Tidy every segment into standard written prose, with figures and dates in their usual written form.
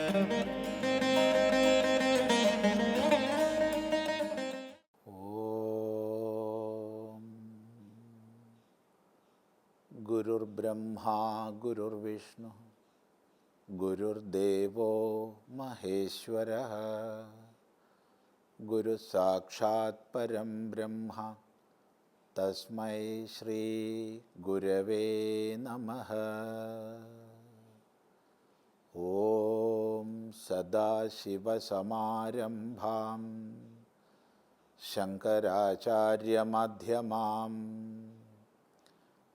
ഓം ഗുരുർബ്രഹ്മാ ഗുരുർവിഷ്ണു ഗുരുർദേവോ മഹേശ്വരഃ ഗുരുസാക്ഷാത് പരം ബ്രഹ്മ തസ്മൈ ശ്രീ ഗുരവേ നമഃ. ഓം സദാശിവസമാരംഭാം ശങ്കരാചാര്യമധ്യമാം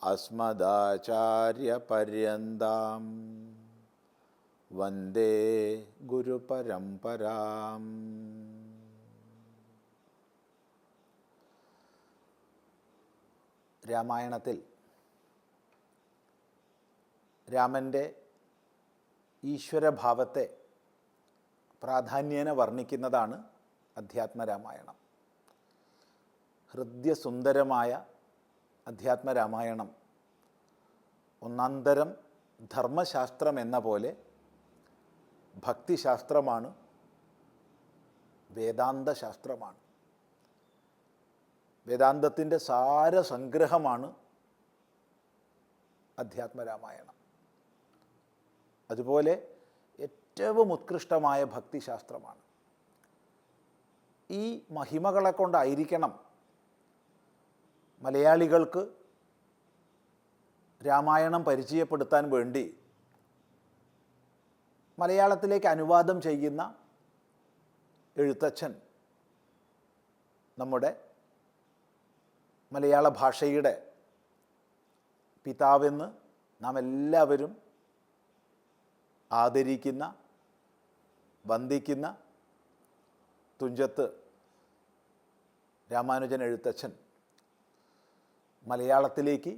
അസ്മദാചാര്യപര്യന്താം വന്ദേ ഗുരുപരമ്പരാം. രാമായണത്തിൽ രാമൻ്റെ ഈശ്വരഭാവത്തെ പ്രാധാന്യേന വർണ്ണിക്കുന്നതാണ് അധ്യാത്മരാമായണം. ഹൃദ്യസുന്ദരമായ അധ്യാത്മരാമായണം ഒന്നാന്തരം ധർമ്മശാസ്ത്രം എന്ന പോലെ ഭക്തിശാസ്ത്രമാണ്, വേദാന്തശാസ്ത്രമാണ്. വേദാന്തത്തിൻ്റെ സാരസംഗ്രഹമാണ് അധ്യാത്മരാമായണം. അതുപോലെ ഏറ്റവും ഉത്കൃഷ്ടമായ ഭക്തിശാസ്ത്രമാണ്. ഈ മഹിമകളെ കൊണ്ടായിരിക്കണം മലയാളികൾക്ക് രാമായണം പരിചയപ്പെടുത്താൻ വേണ്ടി മലയാളത്തിലേക്ക് അനുവാദം ചെയ്യുന്ന എഴുത്തച്ഛൻ നമ്മുടെ മലയാള ഭാഷയുടെ പിതാവെന്ന് നാം എല്ലാവരും ആദരിക്കുന്ന, വന്ദിക്കുന്ന തുഞ്ചത്ത് രാമാനുജൻ എഴുത്തച്ഛൻ മലയാളത്തിലേക്ക്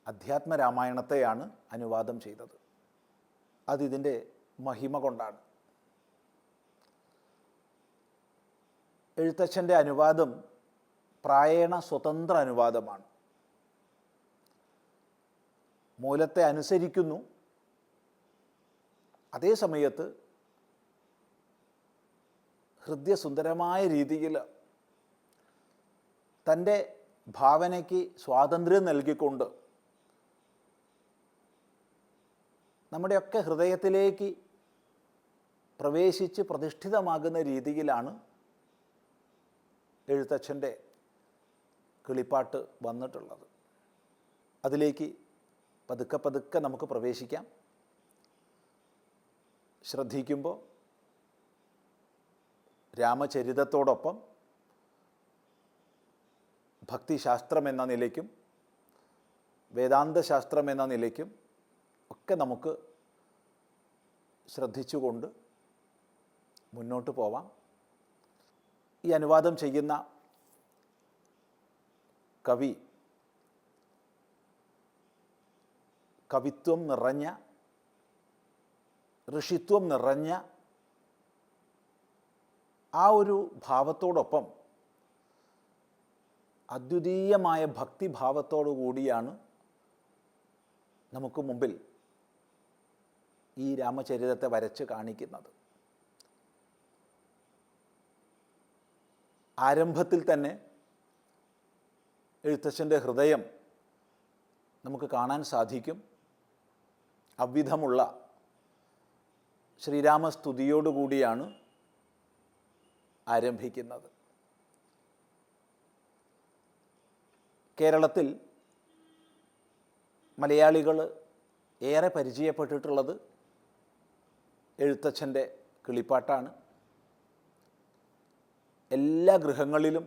അധ്യാത്മരാമായണത്തെയാണ് അനുവാദം ചെയ്തത്. അതിതിൻ്റെ മഹിമ കൊണ്ടാണ്. എഴുത്തച്ഛൻ്റെ അനുവാദം പ്രായേണ സ്വതന്ത്ര അനുവാദമാണ്. മൂലത്തെ അനുസരിക്കുന്നു, അതേ സമയത്ത് ഹൃദ്യസുന്ദരമായ രീതിയിൽ തൻ്റെ ഭാവനയ്ക്ക് സ്വാതന്ത്ര്യം നൽകിക്കൊണ്ട് നമ്മുടെയൊക്കെ ഹൃദയത്തിലേക്ക് പ്രവേശിച്ച് പ്രതിഷ്ഠിതമാകുന്ന രീതിയിലാണ് എഴുത്തച്ഛൻ്റെ കിളിപ്പാട്ട് വന്നിട്ടുള്ളത്. അതിലേക്ക് പതുക്കെ പതുക്കെ നമുക്ക് പ്രവേശിക്കാം. ശ്രദ്ധിക്കുമ്പോൾ രാമചരിതത്തോടൊപ്പം ഭക്തിശാസ്ത്രം എന്ന നിലയ്ക്കും വേദാന്തശാസ്ത്രം എന്ന നിലയ്ക്കും ഒക്കെ നമുക്ക് ശ്രദ്ധിച്ചുകൊണ്ട് മുന്നോട്ട് പോവാം. ഈ അനുവാദം ചെയ്യുന്ന കവി കവിത്വം നിറഞ്ഞ, ഋഷിത്വം നിറഞ്ഞ ആ ഒരു ഭാവത്തോടൊപ്പം അദ്വിതീയമായ ഭക്തിഭാവത്തോടു കൂടിയാണ് നമുക്ക് മുമ്പിൽ ഈ രാമചരിതത്തെ വരച്ച് കാണിക്കുന്നത്. ആരംഭത്തിൽ തന്നെ എഴുത്തച്ഛൻ്റെ ഹൃദയം നമുക്ക് കാണാൻ സാധിക്കും. അവിധമുള്ള ശ്രീരാമസ്തുതിയോടുകൂടിയാണ് ആരംഭിക്കുന്നത്. കേരളത്തിൽ മലയാളികൾ ഏറെ പരിചയപ്പെട്ടിട്ടുള്ളത് എഴുത്തച്ഛൻ്റെ കിളിപ്പാട്ടാണ്. എല്ലാ ഗൃഹങ്ങളിലും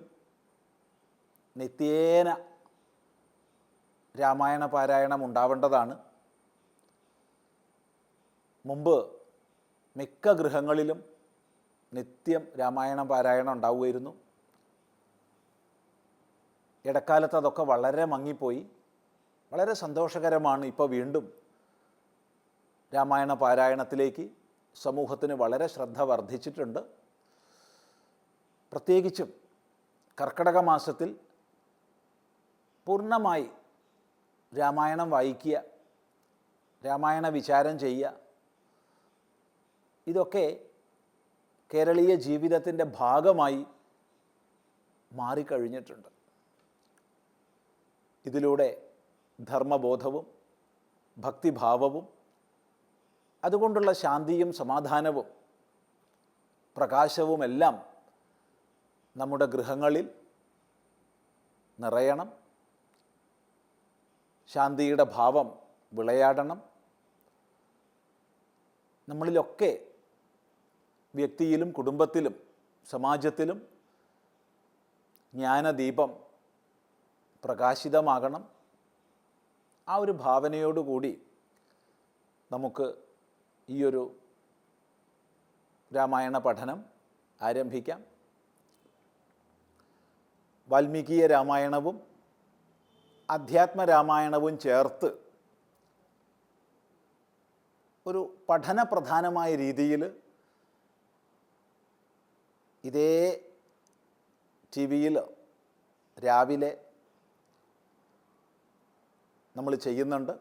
നിത്യേന രാമായണ പാരായണം ഉണ്ടാവേണ്ടതാണ്. മുമ്പ് മിക്ക ഗൃഹങ്ങളിലും നിത്യം രാമായണ പാരായണം ഉണ്ടാവുമായിരുന്നു. ഇടക്കാലത്ത് അതൊക്കെ വളരെ മങ്ങിപ്പോയി. വളരെ സന്തോഷകരമാണ്. ഇപ്പോൾ വീണ്ടും രാമായണ പാരായണത്തിലേക്ക് സമൂഹത്തിന് വളരെ ശ്രദ്ധ വർദ്ധിച്ചിട്ടുണ്ട്. പ്രത്യേകിച്ചും കർക്കിടക മാസത്തിൽ പൂർണ്ണമായി രാമായണം വായിക്കുക, രാമായണ വിചാരം ചെയ്യുക, ഇതൊക്കെ കേരളീയ ജീവിതത്തിൻ്റെ ഭാഗമായി മാറിക്കഴിഞ്ഞിട്ടുണ്ട്. ഇതിലൂടെ ധർമ്മബോധവും ഭക്തിഭാവവും അതുകൊണ്ടുള്ള ശാന്തിയും സമാധാനവും പ്രകാശവുമെല്ലാം നമ്മുടെ ഗൃഹങ്ങളിൽ നിറയണം. ശാന്തിയുടെ ഭാവം വിളയാടണം. നമ്മളിലൊക്കെ വ്യക്തിയിലും കുടുംബത്തിലും സമാജത്തിലും ജ്ഞാനദീപം പ്രകാശിതമാകണം. ആ ഒരു ഭാവനയോടുകൂടി നമുക്ക് ഈയൊരു രാമായണ പഠനം ആരംഭിക്കാം. വാൽമീകീയ രാമായണവും അധ്യാത്മരാമായണവും ചേർത്ത് ഒരു പഠനപ്രധാനമായ രീതിയിൽ ഇതേ ടി വിയിൽ രാവിലെ നമ്മൾ ചെയ്യുന്നുണ്ട്.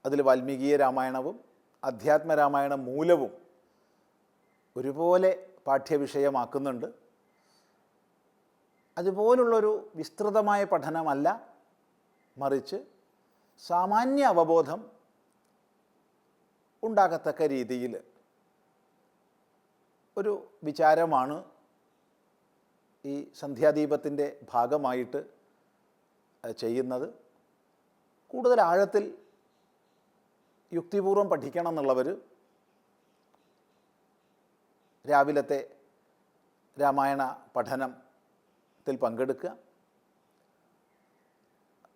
അതിൽ വാൽമീകീയ രാമായണവും അധ്യാത്മരാമായണ മൂലവും ഒരുപോലെ പാഠ്യവിഷയമാക്കുന്നുണ്ട്. അതുപോലുള്ളൊരു വിസ്തൃതമായ പഠനമല്ല, മറിച്ച് സാമാന്യ അവബോധം ഉണ്ടാകത്തക്ക രീതിയിൽ ഒരു വിചാരമാണ് ഈ സന്ധ്യാദീപത്തിൻ്റെ ഭാഗമായിട്ട് ചെയ്യുന്നത്. കൂടുതൽ ആഴത്തിൽ യുക്തിപൂർവം പഠിക്കണം എന്നുള്ളവർ രാവിലത്തെ രാമായണ പഠനത്തിൽ പങ്കെടുക്കുക.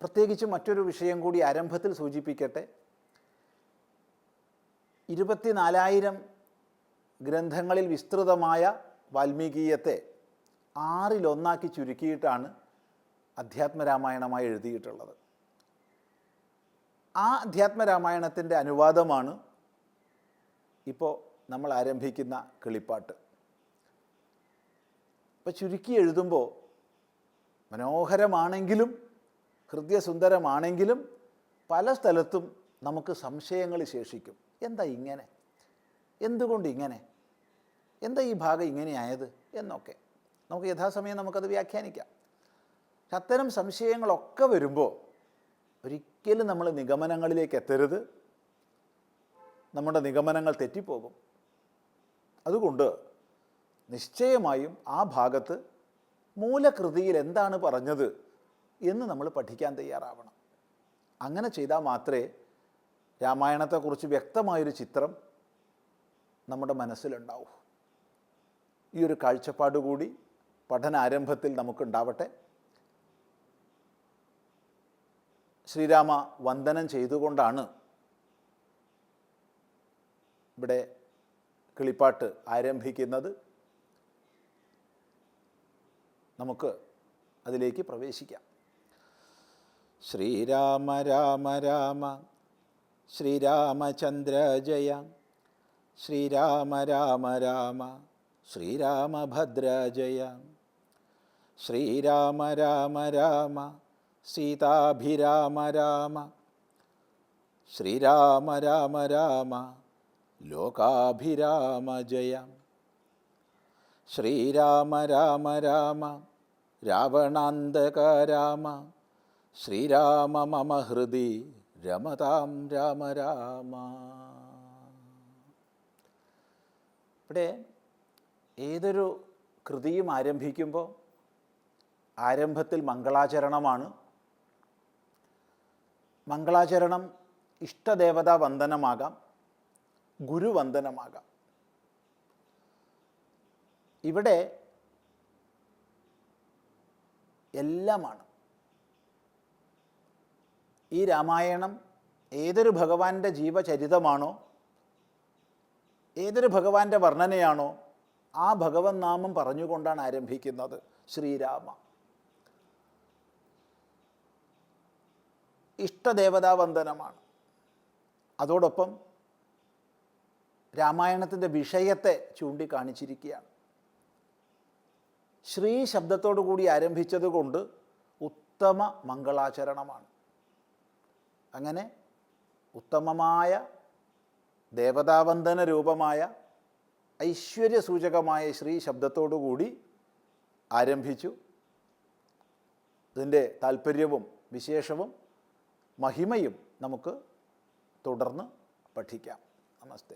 പ്രത്യേകിച്ച് മറ്റൊരു വിഷയം കൂടി ആരംഭത്തിൽ സൂചിപ്പിക്കട്ടെ. 24,000 ഗ്രന്ഥങ്ങളിൽ വിസ്തൃതമായ വാൽമീകീയത്തെ 6-1 ചുരുക്കിയിട്ടാണ് അധ്യാത്മരാമായണമായി എഴുതിയിട്ടുള്ളത്. ആ അധ്യാത്മരാമായണത്തിൻ്റെ അനുവാദമാണ് ഇപ്പോൾ നമ്മൾ ആരംഭിക്കുന്ന കിളിപ്പാട്ട്. ഇപ്പോൾ ചുരുക്കി എഴുതുമ്പോൾ മനോഹരമാണെങ്കിലും ഹൃദയസുന്ദരമാണെങ്കിലും പല സ്ഥലത്തും നമുക്ക് സംശയങ്ങൾ ശേഷിക്കും. എന്താ ഇങ്ങനെ, എന്തുകൊണ്ട് ഇങ്ങനെ, എന്താ ഈ ഭാഗം ഇങ്ങനെയായത് എന്നൊക്കെ നമുക്ക് യഥാസമയം നമുക്കത് വ്യാഖ്യാനിക്കാം. അത്തരം സംശയങ്ങളൊക്കെ വരുമ്പോൾ ഒരിക്കലും നമ്മൾ നിഗമനങ്ങളിലേക്ക് എത്തരുത്. നമ്മുടെ നിഗമനങ്ങൾ തെറ്റിപ്പോകും. അതുകൊണ്ട് നിശ്ചയമായും ആ ഭാഗത്ത് മൂലകൃതിയിൽ എന്താണ് പറഞ്ഞത് എന്ന് നമ്മൾ പഠിക്കാൻ തയ്യാറാവണം. അങ്ങനെ ചെയ്താൽ മാത്രമേ രാമായണത്തെക്കുറിച്ച് വ്യക്തമായൊരു ചിത്രം നമ്മുടെ മനസ്സിലുണ്ടാവൂ. ഈ ഒരു കാഴ്ചപ്പാട് കൂടി പഠനാരംഭത്തിൽ നമുക്കുണ്ടാവട്ടെ. ശ്രീരാമ വന്ദനം ചെയ്തുകൊണ്ടാണ് ഇവിടെ കിളിപ്പാട്ട് ആരംഭിക്കുന്നത്. നമുക്ക് അതിലേക്ക് പ്രവേശിക്കാം. ശ്രീരാമ രാമ രാമ ശ്രീരാമചന്ദ്ര ജയ, ശ്രീരാമ രാമ രാമ ശ്രീരാമഭദ്ര ജയ, ശ്രീരാമ രാമ രാമ സീതാഭിരാമ രാമ, ശ്രീരാമ രാമ രാമ ലോകാഭിരാമ ജയ, ശ്രീരാമ രാമ രാമ രാവണാന്തക രാമ, ശ്രീരാമ മമ ഹൃദി രമതാം രാമ രാമ. ഇവിടെ ഏതൊരു കൃതിയും ആരംഭിക്കുമ്പോൾ ആരംഭത്തിൽ മംഗളാചരണമാണ്. മംഗളാചരണം ഇഷ്ടദേവതാ വന്ദനമാകാം, ഗുരുവന്ദനമാകാം. ഇവിടെ എല്ലാമാണ്. ഈ രാമായണം ഏതൊരു ഭഗവാന്റെ ജീവചരിതമാണോ, ഏതൊരു ഭഗവാന്റെ വർണ്ണനയാണോ, ആ ഭഗവൻ നാമം പറഞ്ഞുകൊണ്ടാണ് ആരംഭിക്കുന്നത്. ശ്രീരാമ ഇഷ്ടദേവതാവന്ദനമാണ്. അതോടൊപ്പം രാമായണത്തിൻ്റെ വിഷയത്തെ ചൂണ്ടിക്കാണിച്ചിരിക്കുകയാണ്. ശ്രീ ശബ്ദത്തോടു കൂടി ആരംഭിച്ചതുകൊണ്ട് ഉത്തമ മംഗളാചരണമാണ്. അങ്ങനെ ഉത്തമമായ ദേവതാവന്ദന രൂപമായ ഐശ്വര്യസൂചകമായ ശ്രീ ശബ്ദത്തോടുകൂടി ആരംഭിച്ചു. ഇതിൻ്റെ താല്പര്യവും വിശേഷവും മഹിമയും നമുക്ക് തുടർന്ന് പഠിക്കാം. നമസ്തേ.